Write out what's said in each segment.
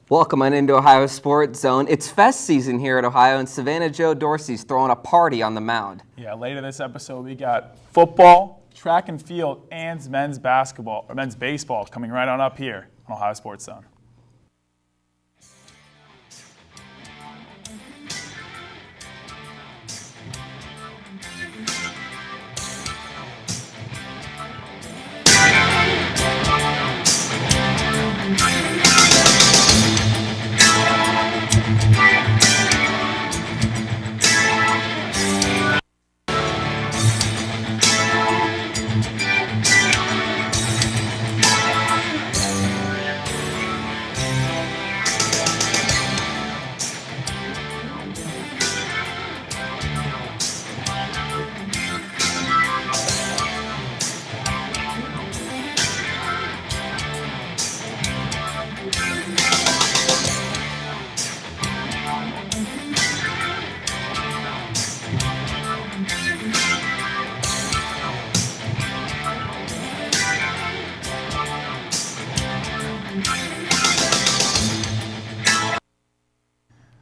Welcome on into Ohio Sports Zone. It's fest season here at Ohio, and Savannah Joe Dorsey's throwing a party on the mound. Yeah, later this episode we got football, track and field, and men's baseball coming right on up here on Ohio Sports Zone.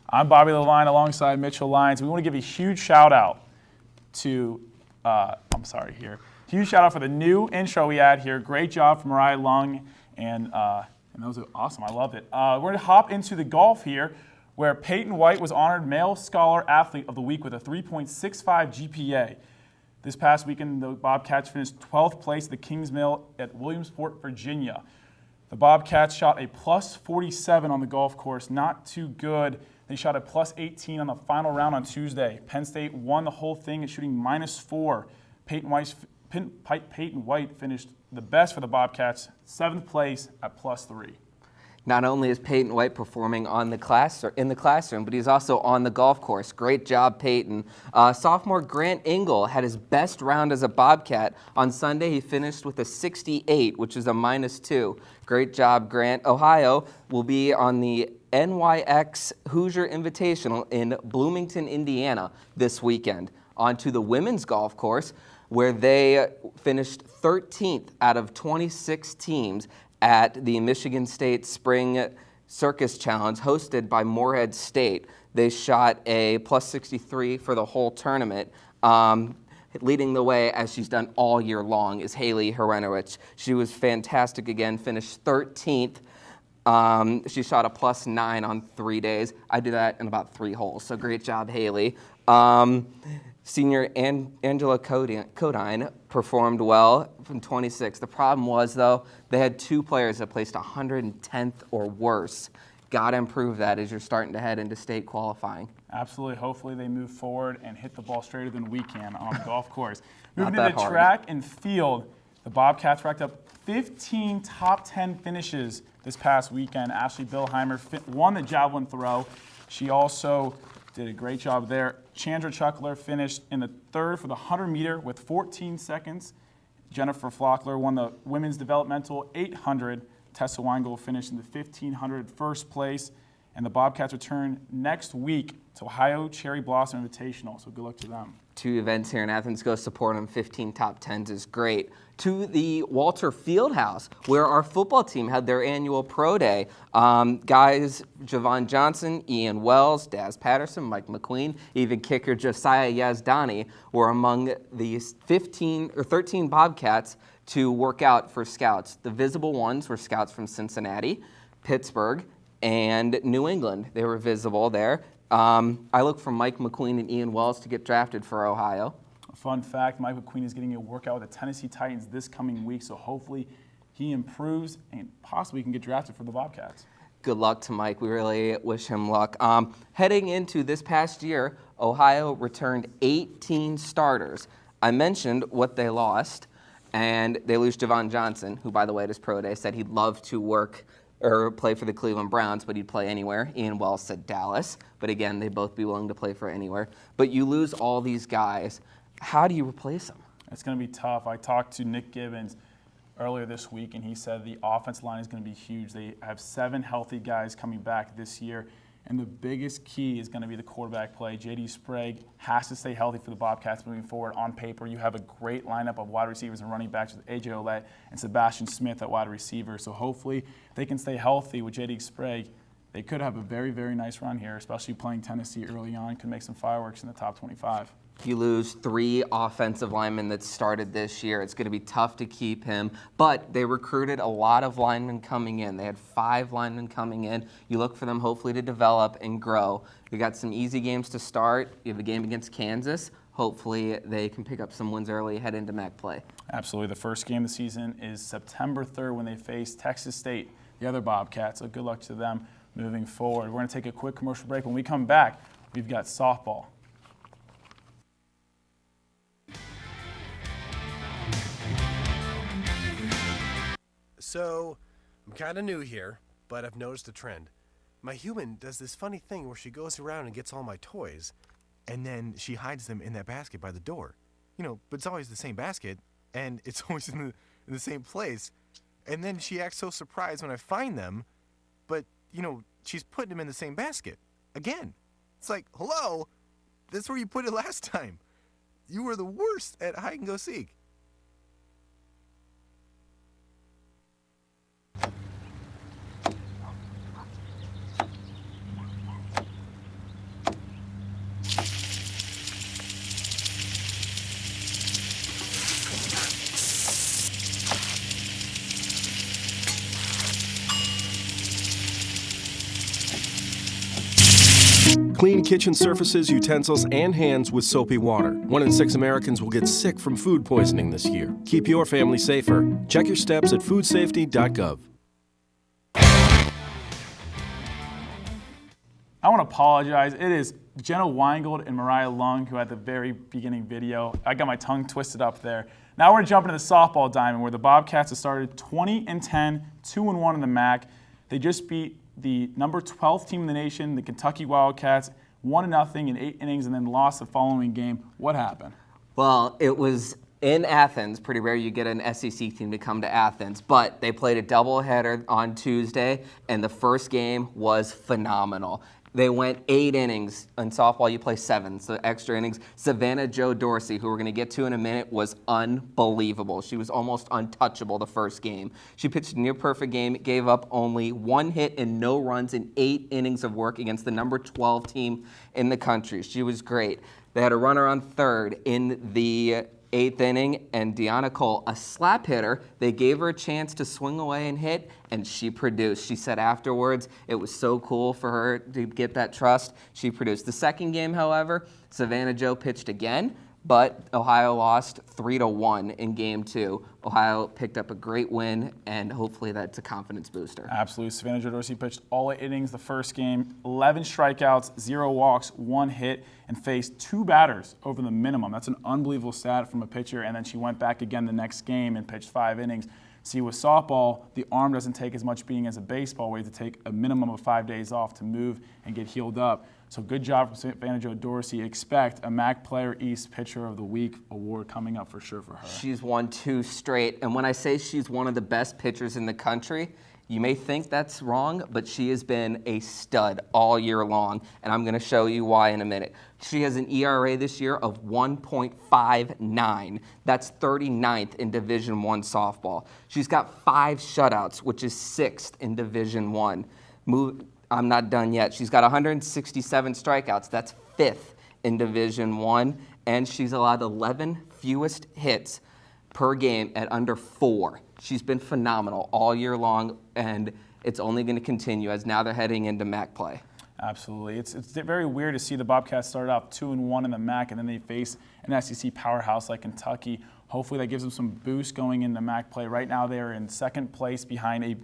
I'm Bobby Levine alongside Mitchell Lyons. We want to give a huge shout out to, huge shout out for the new intro we had here. Great job from Mariah Lung, and that was awesome. I loved it. We're going to hop into the golf here, where Peyton White was honored Male Scholar Athlete of the Week with a 3.65 GPA. This past weekend, the Bobcats finished 12th place at the Kings Mill at Williamsport, Virginia. The Bobcats shot a plus 47 on the golf course, not too good. They shot a plus 18 on the final round on Tuesday. Penn State won the whole thing at shooting -4. Peyton White finished the best for the Bobcats, 7th place at plus 3. Not only is Peyton White performing in the classroom, but he's also on the golf course. Great job, Peyton. Sophomore Grant Ingle had his best round as a Bobcat. On Sunday, he finished with a 68, which is a -2. Great job, Grant. Ohio will be on the NYX Hoosier Invitational in Bloomington, Indiana this weekend. On to the women's golf course, where they finished 13th out of 26 teams at the Michigan State Spring Circus Challenge hosted by Morehead State. They shot a plus 63 for the whole tournament. Leading the way, as she's done all year long, is Haley Herenowicz. She was fantastic again, finished 13th. She shot a plus 9 on 3 days. I did that in about 3 holes, so great job, Haley. Senior Angela Codine performed well from 26. The problem was, though, they had 2 players that placed 110th or worse. Got to improve that as you're starting to head into state qualifying. Absolutely. Hopefully they move forward and hit the ball straighter than we can on the golf course. Moving into track and field, the Bobcats racked up 15 top 10 finishes this past weekend. Ashley Billheimer won the javelin throw. She also did a great job there. Chandra Chuckler finished in the 3rd for the 100-meter with 14 seconds. Jennifer Flockler won the women's developmental 800. Tessa Weingold finished in the 1500 first place. And the Bobcats return next week to Ohio Cherry Blossom Invitational, so good luck to them. 2 events here in Athens. Go support them. 15 top 10s is great. To the Walter Fieldhouse, where our football team had their annual pro day. Guys, Javon Johnson, Ian Wells, Daz Patterson, Mike McQueen, even kicker Josiah Yazdani were among the 13 Bobcats to work out for scouts. The visible ones were scouts from Cincinnati, Pittsburgh, and New England. They were visible there. I look for Mike McQueen and Ian Wells to get drafted for Ohio. A fun fact, Mike McQueen is getting a workout with the Tennessee Titans this coming week, so hopefully he improves and possibly can get drafted for the Bobcats. Good luck to Mike. We really wish him luck. Heading into this past year, Ohio returned 18 starters. I mentioned what they lost, and they lose Javon Johnson, who, by the way, at his pro day said he'd love to work or play for the Cleveland Browns, but he'd play anywhere. Ian Wells said Dallas, but again, they'd both be willing to play for anywhere. But you lose all these guys. How do you replace them? It's going to be tough. I talked to Nick Gibbons earlier this week, and he said the offensive line is going to be huge. They have 7 healthy guys coming back this year, and the biggest key is going to be the quarterback play. J.D. Sprague has to stay healthy for the Bobcats moving forward. On paper, you have a great lineup of wide receivers and running backs with A.J. Olette and Sebastian Smith at wide receiver. So hopefully they can stay healthy with J.D. Sprague. they could have a very, very nice run here, especially playing Tennessee early on. Could make some fireworks in the top 25. You lose 3 offensive linemen that started this year. It's going to be tough to keep him, but they recruited a lot of linemen coming in. They had 5 linemen coming in. You look for them hopefully to develop and grow. You got some easy games to start. You have a game against Kansas. Hopefully they can pick up some wins early, head into MAC play. Absolutely. The first game of the season is September 3rd when they face Texas State, the other Bobcats. So good luck to them moving forward. We're going to take a quick commercial break. When we come back, we've got softball. So, I'm kind of new here, but I've noticed a trend. My human does this funny thing where she goes around and gets all my toys, and then she hides them in that basket by the door. But it's always the same basket, and it's always in the same place. And then she acts so surprised when I find them, but, she's putting them in the same basket. Again. It's like, hello? That's where you put it last time. You were the worst at hide and go seek. Clean kitchen surfaces, utensils, and hands with soapy water. 1 in 6 Americans will get sick from food poisoning this year. Keep your family safer. Check your steps at foodsafety.gov. I want to apologize. It is Jenna Weingold and Mariah Lung who had the very beginning video. I got my tongue twisted up there. Now we're jumping into the softball diamond where the Bobcats have started 20-10, 2-1 in the MAC. They just beat the number 12th team in the nation, the Kentucky Wildcats, 1-0 in 8 innings and then lost the following game. What happened? Well, it was in Athens. Pretty rare you get an SEC team to come to Athens, but they played a doubleheader on Tuesday, and the first game was phenomenal. They went 8 innings. In softball, you play 7, so extra innings. Savannah Jo Dorsey, who we're going to get to in a minute, was unbelievable. She was almost untouchable the first game. She pitched a near-perfect game, gave up only 1 hit and no runs in 8 innings of work against the number 12 team in the country. She was great. They had a runner on third in the 8th inning, and Deanna Cole, a slap hitter, they gave her a chance to swing away and hit, and she produced. She said afterwards it was so cool for her to get that trust. She produced. The second game, however, Savannah Jo pitched again, but Ohio lost 3-1 in game 2. Ohio picked up a great win, and hopefully that's a confidence booster. Absolutely. Savannah Jo Dorsey pitched all 8 innings the first game, 11 strikeouts, 0 walks, 1 hit, and faced 2 batters over the minimum. That's an unbelievable stat from a pitcher, and then she went back again the next game and pitched 5 innings. See, with softball, the arm doesn't take as much beating as a baseball, where you have to take a minimum of 5 days off to move and get healed up. So good job from Savannah Jo Dorsey. Expect a MAC Player East Pitcher of the Week award coming up for sure for her. She's won 2 straight, and when I say she's one of the best pitchers in the country, you may think that's wrong, but she has been a stud all year long, and I'm going to show you why in a minute. She has an ERA this year of 1.59. That's 39th in Division I softball. She's got 5 shutouts, which is 6th in Division I. I'm not done yet. She's got 167 strikeouts. That's 5th in Division I, and she's allowed 11 fewest hits per game at under 4. She's been phenomenal all year long, and it's only going to continue as now they're heading into MAC play. Absolutely. It's very weird to see the Bobcats start off 2-1 in the MAC, and then they face an SEC powerhouse like Kentucky. Hopefully that gives them some boost going into MAC play. Right now they're in 2nd place behind a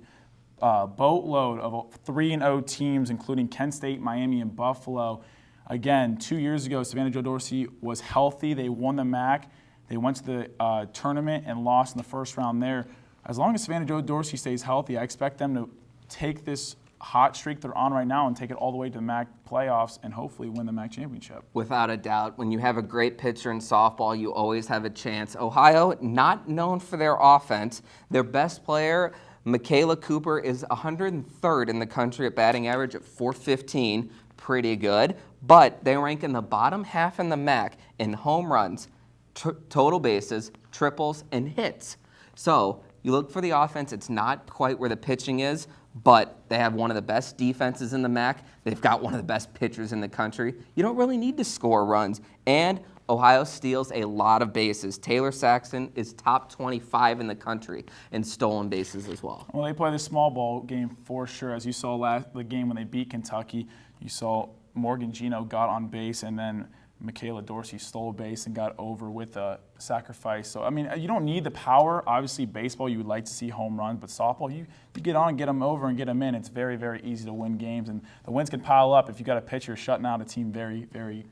boatload of 3-0 teams, including Kent State, Miami, and Buffalo. Again, 2 years ago, Savannah Jo Dorsey was healthy. They won the MAC. They went to the tournament and lost in the first round there. As long as Savannah Jo Dorsey stays healthy, I expect them to take this hot streak they're on right now and take it all the way to the MAC playoffs and hopefully win the MAC championship. Without a doubt, when you have a great pitcher in softball, you always have a chance. Ohio, not known for their offense. Their best player, Michaela Cooper, is 103rd in the country at batting average at .415. Pretty good. But they rank in the bottom half in the MAC in home runs, total bases, triples, and hits. So you look for the offense. It's not quite where the pitching is, but they have one of the best defenses in the MAC. They've got one of the best pitchers in the country. You don't really need to score runs. And Ohio steals a lot of bases. Taylor Saxon is top 25 in the country in stolen bases as well. Well, they play the small ball game for sure. As you saw the game when they beat Kentucky, you saw Morgan Gino got on base, and then Michaela Dorsey stole a base and got over with a sacrifice. So, I mean, you don't need the power. Obviously, baseball, you would like to see home runs, but softball, you get on, get them over, and get them in. It's very, very easy to win games, and the wins can pile up if you got a pitcher shutting out a team very, very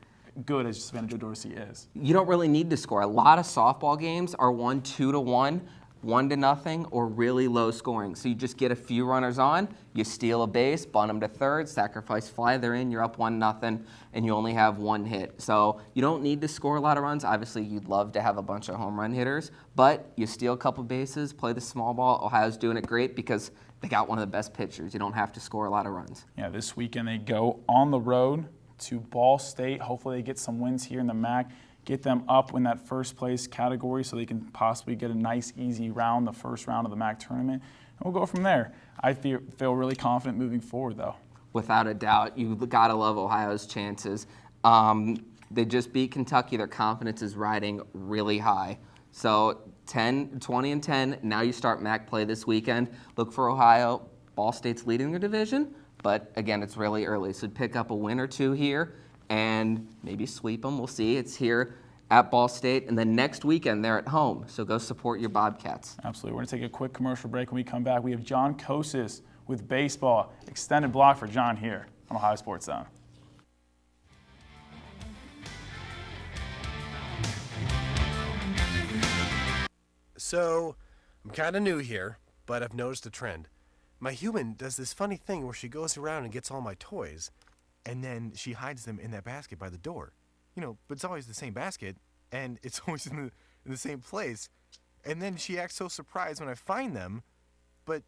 good as Savannah Jo Dorsey is. You don't really need to score. A lot of softball games are won 2-1, 1-0, or really low scoring. So you just get a few runners on, you steal a base, bunt them to third, sacrifice fly, they're in, you're up 1-0, and you only have one hit. So you don't need to score a lot of runs. Obviously, you'd love to have a bunch of home run hitters, but you steal a couple bases, play the small ball. Ohio's doing it great because they got one of the best pitchers. You don't have to score a lot of runs. Yeah, this weekend they go on the road to Ball State. Hopefully they get some wins here in the MAC, get them up in that first place category so they can possibly get a nice, easy round, the first round of the MAC tournament. And we'll go from there. I feel really confident moving forward, though. Without a doubt. You've got to love Ohio's chances. They just beat Kentucky. Their confidence is riding really high. So 20-10, now you start MAC play this weekend. Look for Ohio. Ball State's leading their division, but again, it's really early. So pick up a win or two here and maybe sweep them. We'll see. It's here at Ball State, and then next weekend they're at home. So go support your Bobcats. Absolutely. We're going to take a quick commercial break. When we come back, we have John Kosis with baseball. Extended block for John here on Ohio Sports Zone. So, I'm kind of new here, but I've noticed a trend. My human does this funny thing where she goes around and gets all my toys, and then she hides them in that basket by the door. But it's always the same basket, and it's always in the same place. And then she acts so surprised when I find them, but,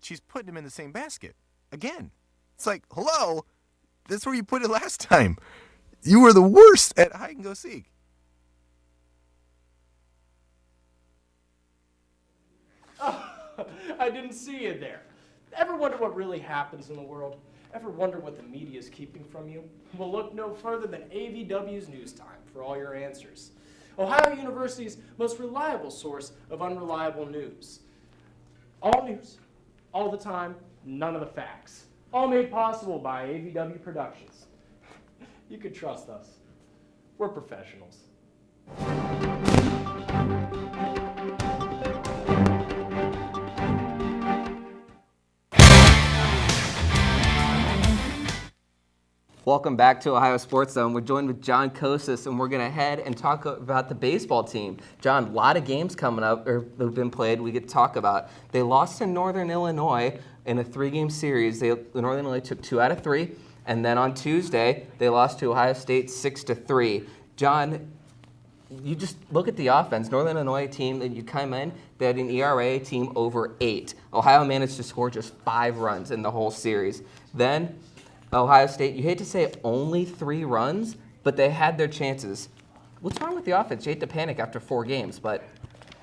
she's putting them in the same basket. Again. It's like, hello? That's where you put it last time. You were the worst at hide and go seek. I didn't see you there. Ever wonder what really happens in the world? Ever wonder what the media is keeping from you? Well, look no further than AVW's News Time for all your answers. Ohio University's most reliable source of unreliable news. All news, all the time, none of the facts. All made possible by AVW Productions. You can trust us. We're professionals. Welcome back to Ohio Sports Zone. We're joined with John Kosis, and we're going to head and talk about the baseball team. John, a lot of games coming up or have been played we get to talk about. They lost to Northern Illinois in a 3-game series. Northern Illinois took 2 out of 3, and then on Tuesday they lost to Ohio State 6-3. John, you just look at the offense. Northern Illinois team that you come in, they had an ERA team over 8. Ohio managed to score just 5 runs in the whole series. Then Ohio State, you hate to say it, only 3 runs, but they had their chances. What's wrong with the offense? You hate to panic after 4 games, but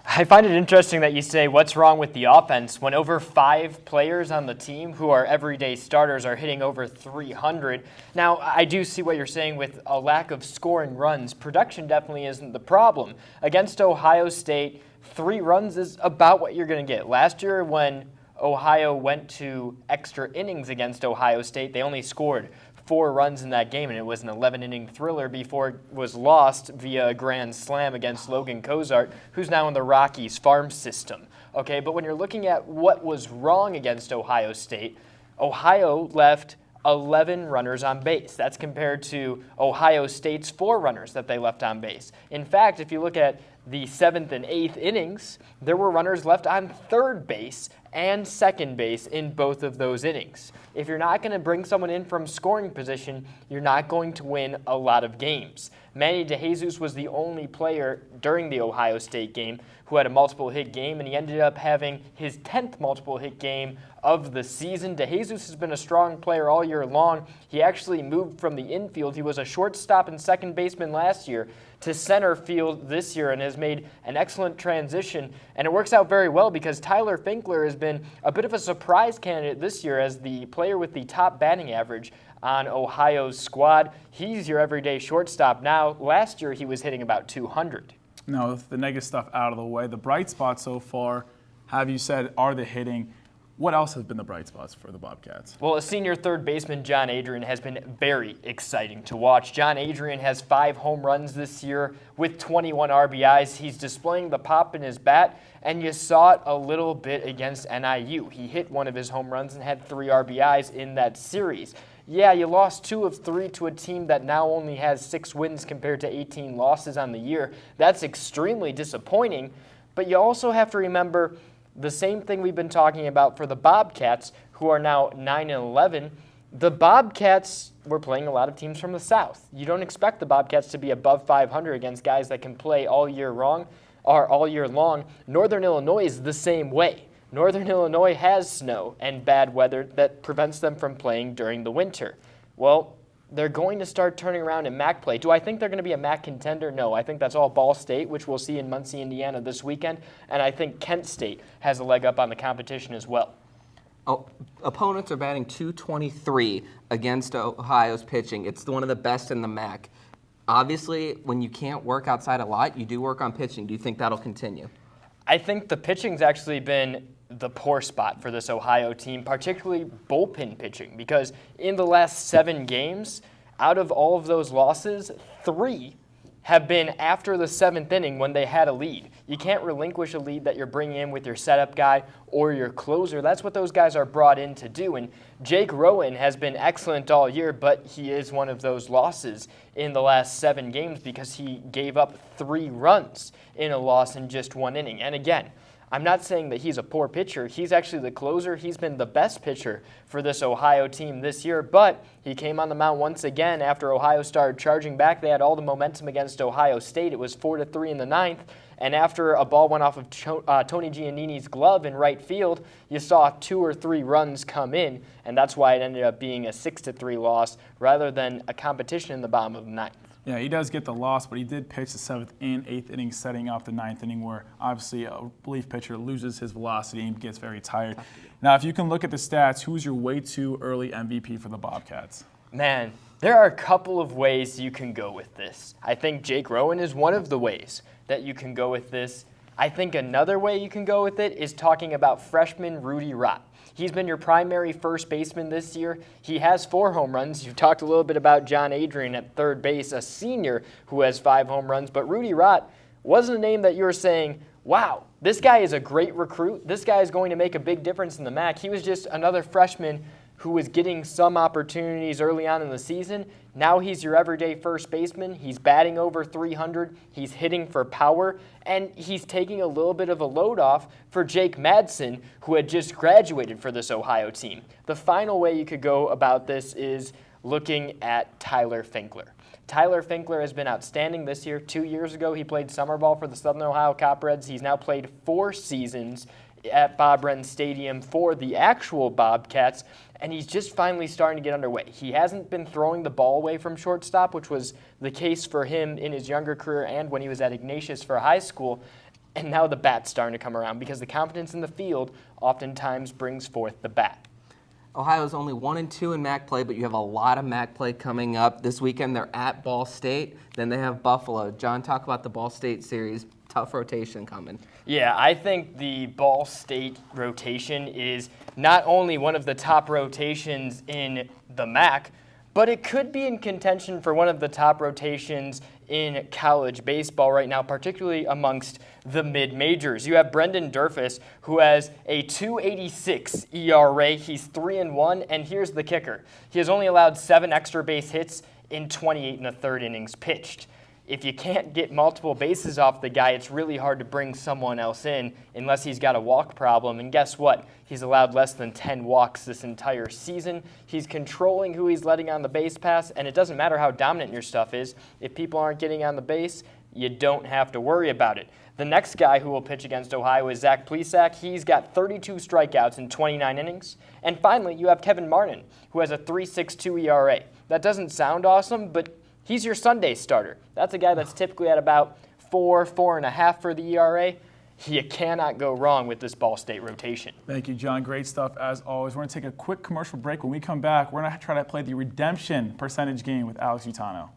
I find it interesting that you say what's wrong with the offense when over 5 players on the team who are everyday starters are hitting over 300. Now, I do see what you're saying with a lack of scoring runs. Production definitely isn't the problem. Against Ohio State, 3 runs is about what you're going to get. Last year when Ohio went to extra innings against Ohio State, they only scored 4 runs in that game, and it was an 11-inning thriller before it was lost via a grand slam against Logan Cozart, who's now in the Rockies farm system. Okay, but when you're looking at what was wrong against Ohio State, Ohio left 11 runners on base. That's compared to Ohio State's 4 runners that they left on base. In fact, if you look at the 7th and 8th innings, there were runners left on third base and second base in both of those innings. If you're not going to bring someone in from scoring position, you're not going to win a lot of games. Manny DeJesus was the only player during the Ohio State game who had a multiple hit game, and he ended up having his 10th multiple hit game of the season. DeJesus has been a strong player all year long. He actually moved from the infield. He was a shortstop and second baseman last year to center field this year and has made an excellent transition. And it works out very well because Tyler Finkler has been a bit of a surprise candidate this year as the player with the top batting average on Ohio's squad. He's your everyday shortstop now. Last year he was hitting about 200. Now, with the negative stuff out of the way, the bright spots so far, have you said, are the hitting. What else has been the bright spots for the Bobcats? Well, a senior third baseman, John Adrian, has been very exciting to watch. John Adrian has 5 home runs this year with 21 RBIs. He's displaying the pop in his bat, and you saw it a little bit against NIU. He hit one of his home runs and had 3 RBIs in that series. Yeah, you lost 2 of 3 to a team that now only has 6 wins compared to 18 losses on the year. That's extremely disappointing, but you also have to remember the same thing we've been talking about for the Bobcats, who are now 9-11. The Bobcats were playing a lot of teams from the South. You don't expect the Bobcats to be above 500 against guys that can play all year long. Northern Illinois is the same way. Northern Illinois has snow and bad weather that prevents them from playing during the winter. Well, they're going to start turning around in MAC play. Do I think they're going to be a MAC contender? No. I think that's all Ball State, which we'll see in Muncie, Indiana this weekend. And I think Kent State has a leg up on the competition as well. Oh, opponents are batting .223 against Ohio's pitching. It's one of the best in the MAC. Obviously, when you can't work outside a lot, you do work on pitching. Do you think that'll continue? I think the pitching's actually been the poor spot for this Ohio team, particularly bullpen pitching, because in the last 7 games, out of all of those losses, 3 have been after the 7th inning when they had a lead. You can't relinquish a lead that you're bringing in with your setup guy or your closer. That's what those guys are brought in to do. And Jake Rowan has been excellent all year, but he is one of those losses in the last 7 games because he gave up 3 runs in a loss in just 1 inning. And again, I'm not saying that he's a poor pitcher. He's actually the closer. He's been the best pitcher for this Ohio team this year, but he came on the mound once again after Ohio started charging back. They had all the momentum against Ohio State. It was 4-3 in the 9th, and after a ball went off of Tony Giannini's glove in right field, you saw 2 or 3 runs come in, and that's why it ended up being a 6-3 loss rather than a competition in the bottom of the 9th. Yeah, he does get the loss, but he did pitch the 7th and 8th inning, setting up the 9th inning where obviously a relief pitcher loses his velocity and gets very tired. Now, if you can look at the stats, who's your way too early MVP for the Bobcats? Man, there are a couple of ways you can go with this. I think Jake Rowan is one of the ways that you can go with this. I think another way you can go with it is talking about freshman Rudy Rott. He's been your primary first baseman this year. He has 4 home runs. You've talked a little bit about John Adrian at third base, a senior who has 5 home runs. But Rudy Rott wasn't a name that you were saying, wow, this guy is a great recruit. This guy is going to make a big difference in the MAC. He was just another freshman who was getting some opportunities early on in the season. Now he's your everyday first baseman. He's batting over 300. He's hitting for power. And he's taking a little bit of a load off for Jake Madsen, who had just graduated for this Ohio team. The final way you could go about this is looking at Tyler Finkler. Tyler Finkler has been outstanding this year. 2 years ago, he played summer ball for the Southern Ohio Copperheads. He's now played 4 seasons at Bob Wren Stadium for the actual Bobcats, and he's just finally starting to get underway. He hasn't been throwing the ball away from shortstop, which was the case for him in his younger career and when he was at Ignatius for high school, and now the bat's starting to come around because the confidence in the field oftentimes brings forth the bat. Ohio's only 1-2 in MAC play, but you have a lot of MAC play coming up. This weekend they're at Ball State, then they have Buffalo. John, talk about the Ball State series. Tough rotation coming. Yeah, I think the Ball State rotation is not only one of the top rotations in the MAC, but it could be in contention for one of the top rotations in college baseball right now, particularly amongst the mid-majors. You have Brendan Durfus, who has a .286 ERA. He's 3-1, and here's the kicker. He has only allowed 7 extra base hits in 28 1/3 innings pitched. if you can't get multiple bases off the guy, it's really hard to bring someone else in unless he's got a walk problem. And guess what? He's allowed less than 10 walks this entire season. He's controlling who he's letting on the base pass, and it doesn't matter how dominant your stuff is. If people aren't getting on the base, you don't have to worry about it. The next guy who will pitch against Ohio is Zach Plesac. He's got 32 strikeouts in 29 innings. And finally, you have Kevin Martin, who has a 3.62 ERA. That doesn't sound awesome, but he's your Sunday starter. That's a guy that's typically at about 4.5 for the ERA. You cannot go wrong with this Ball State rotation. Thank you, John. Great stuff as always. We're going to take a quick commercial break. When we come back, we're going to try to play the redemption percentage game with Alex Utano.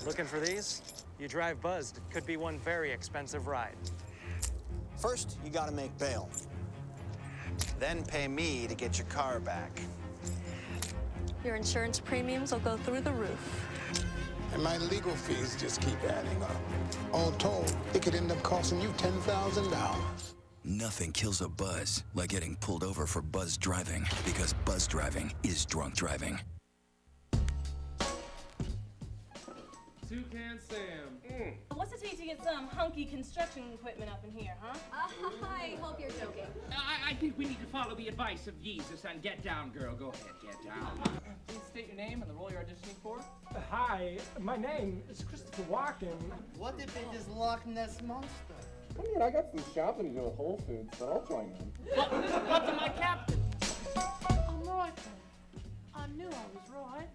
Looking for these? You drive buzzed. It could be one very expensive ride. First, you gotta make bail. Then pay me to get your car back. Your insurance premiums will go through the roof. And my legal fees just keep adding up. All told, it could end up costing you $10,000. Nothing kills a buzz like getting pulled over for buzz driving, because buzz driving is drunk driving. Toucan Sam. What's it take to get some hunky construction equipment up in here, huh? I hope you're joking. I think we need to follow the advice of Jesus and get down, girl. Go ahead, get down. Please state your name and the role you're auditioning for. Hi, my name is Christopher Walken. What if it is Loch Ness Monster? I mean, I got some shopping to do with Whole Foods, so I'll join them. What to my captain? I'm right. I knew I was right.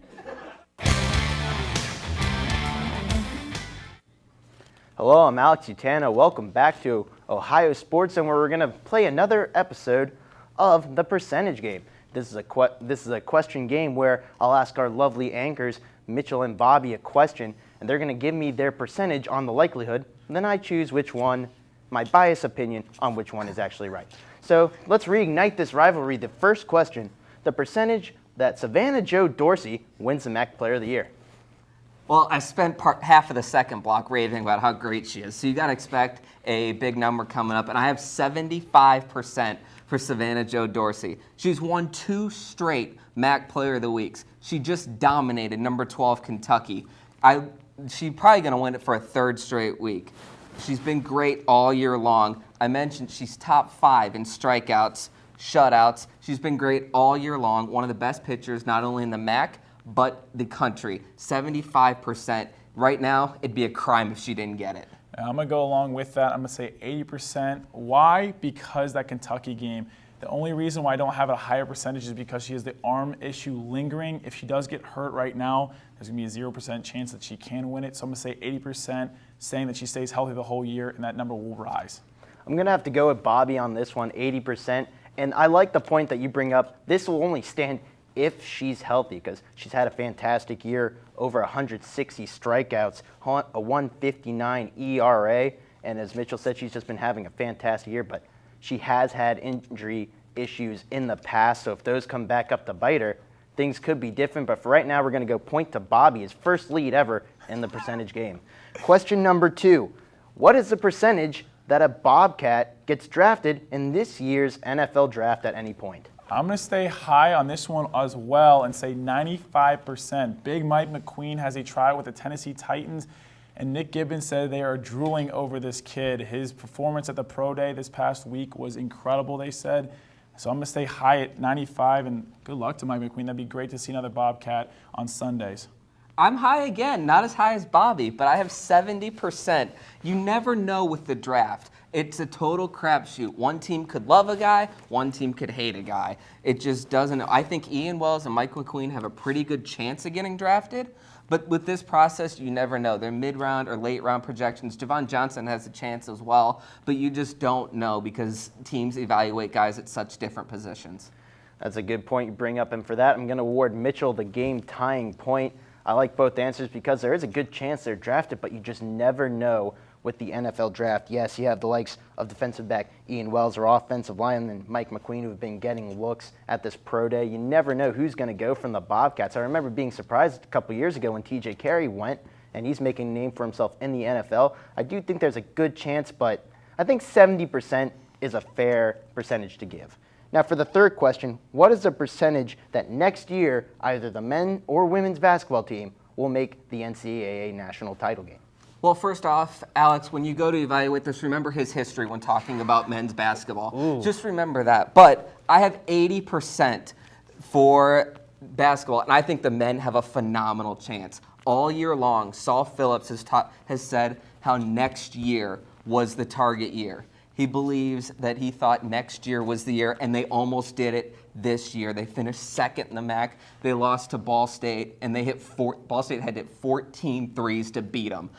Hello, I'm Alex Utano. Welcome back to Ohio Sports, and we're going to play another episode of the percentage game. This is a question game where I'll ask our lovely anchors, Mitchell and Bobby, a question, and they're going to give me their percentage on the likelihood, and then I choose which one, my biased opinion on which one is actually right. So let's reignite this rivalry. The first question, the percentage that Savannah Jo Dorsey wins the MAC Player of the Year. Well, I spent half of the second block raving about how great she is, so you got to expect a big number coming up, and I have 75% for Savannah Jo Dorsey. She's won 2 straight MAC Player of the Weeks. She just dominated number 12 Kentucky. She's probably going to win it for a 3rd straight week. She's been great all year long. I mentioned she's top 5 in strikeouts, shutouts. She's been great all year long, one of the best pitchers not only in the MAC, but the country. 75%. Right now, it'd be a crime if she didn't get it. I'm going to go along with that. I'm going to say 80%. Why? Because that Kentucky game. The only reason why I don't have a higher percentage is because she has the arm issue lingering. If she does get hurt right now, there's going to be a 0% chance that she can win it. So I'm going to say 80%, saying that she stays healthy the whole year, and that number will rise. I'm going to have to go with Bobby on this one, 80%. And I like the point that you bring up. This will only stand if she's healthy, because she's had a fantastic year, over 160 strikeouts, a 159 ERA, and as Mitchell said, she's just been having a fantastic year, but she has had injury issues in the past, so if those come back up to bite her, things could be different, but for right now, we're going to go point to Bobby, his first lead ever in the percentage game. Question number 2, what is the percentage that a Bobcat gets drafted in this year's NFL draft at any point? I'm going to stay high on this one as well and say 95%. Big Mike McQueen has a try with the Tennessee Titans, and Nick Gibbons said they are drooling over this kid. His performance at the Pro Day this past week was incredible, they said. So I'm going to stay high at 95, and good luck to Mike McQueen. That'd be great to see another Bobcat on Sundays. I'm high again, not as high as Bobby, but I have 70%. You never know with the draft. It's a total crapshoot. One team could love a guy, one team could hate a guy. It just doesn't. I think Ian Wells and Mike McQueen have a pretty good chance of getting drafted, But with this process, you never know. They're mid-round or late-round projections. Javon Johnson has a chance as well, but you just don't know because teams evaluate guys at such different positions. That's a good point you bring up, and for that, I'm going to award Mitchell the game-tying point. I like both answers because there is a good chance they're drafted, but you just never know with the NFL draft. Yes, you have the likes of defensive back Ian Wells or offensive lineman Mike McQueen who have been getting looks at this pro day. You never know who's going to go from the Bobcats. I remember being surprised a couple years ago when TJ Carey went, and he's making a name for himself in the NFL. I do think there's a good chance, but I think 70% is a fair percentage to give. Now, for the third question, what is the percentage that next year either the men or women's basketball team will make the NCAA national title game? Well, first off, Alex, when you go to evaluate this, remember his history when talking about men's basketball. Ooh. Just remember that. But I have 80% for basketball, and I think the men have a phenomenal chance. All year long, Saul Phillips has said how next year was the target year. He believes that he thought next year was the year, and they almost did it this year. They finished second in the MAC. They lost to Ball State, and Ball State had to hit 14 threes to beat them.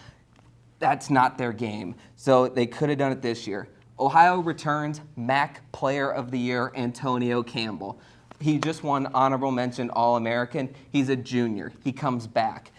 That's not their game. So they could have done it this year. Ohio returns MAC Player of the Year, Antonio Campbell. He just won honorable mention All-American. He's a junior. He comes back.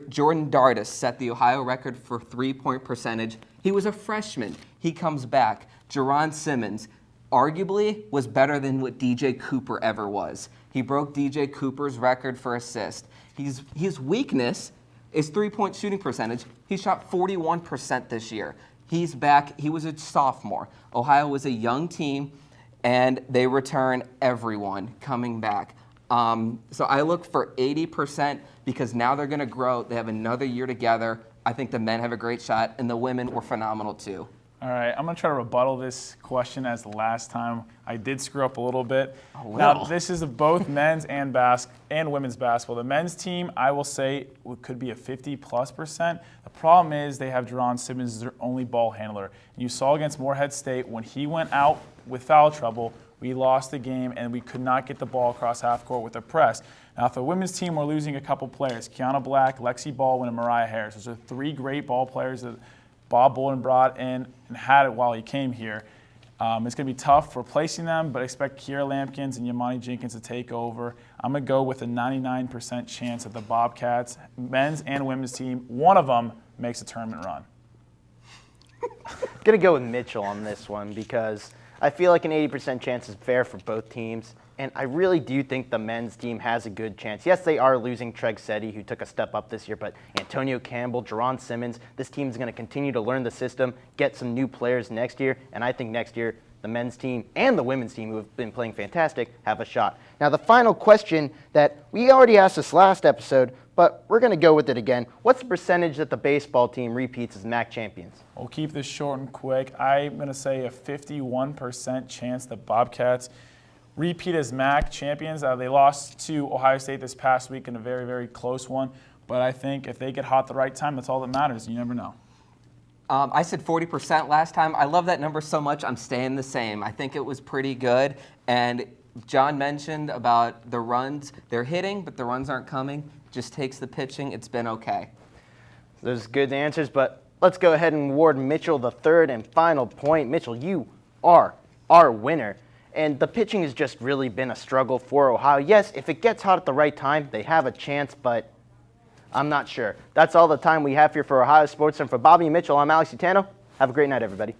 Jordan Dardis set the Ohio record for three-point percentage. He was a freshman. He comes back. Jerron Simmons arguably was better than what DJ Cooper ever was. He broke DJ Cooper's record for assist. His weakness is three-point shooting percentage. He shot 41% this year. He's back. He was a sophomore. Ohio was a young team, and they return everyone coming back. So I look for 80% because now they're going to grow. They have another year together. I think the men have a great shot, and the women were phenomenal too. All right, I'm going to try to rebuttal this question as the last time. I did screw up a little bit. Now, this is both men's and women's basketball. The men's team, I will say, could be a 50+%. The problem is they have Jerron Simmons as their only ball handler. And you saw against Morehead State, when he went out with foul trouble, we lost the game, and we could not get the ball across half court with a press. Now, for the women's team, we're losing a couple players. Kiana Black, Lexi Baldwin, and Mariah Harris. Those are three great ball players that Bob Bolden brought in and had it while he came here. It's going to be tough replacing them, but expect Kiera Lampkins and Yamani Jenkins to take over. I'm going to go with a 99% chance that the Bobcats, men's and women's team, one of them makes a tournament run. I'm going to go with Mitchell on this one because I feel like an 80% chance is fair for both teams. And I really do think the men's team has a good chance. Yes, they are losing Treg Setti, who took a step up this year, but Antonio Campbell, Jerron Simmons, this team is going to continue to learn the system, get some new players next year, and I think next year the men's team and the women's team, who have been playing fantastic, have a shot. Now, the final question that we already asked this last episode, but we're going to go with it again. What's the percentage that the baseball team repeats as MAC champions? We'll keep this short and quick. I'm going to say a 51% chance the Bobcats repeat as MAC champions. They lost to Ohio State this past week in a very, very close one. But I think if they get hot at the right time, that's all that matters. You never know. I said 40% last time. I love that number so much, I'm staying the same. I think it was pretty good. And John mentioned about the runs. They're hitting, but the runs aren't coming. Just takes the pitching. It's been okay. Those are good answers, but let's go ahead and award Mitchell the third and final point. Mitchell, you are our winner. And the pitching has just really been a struggle for Ohio. Yes, if it gets hot at the right time, they have a chance, but I'm not sure. That's all the time we have here for Ohio Sports. And for Bobby Mitchell, I'm Alex Utano. Have a great night, everybody.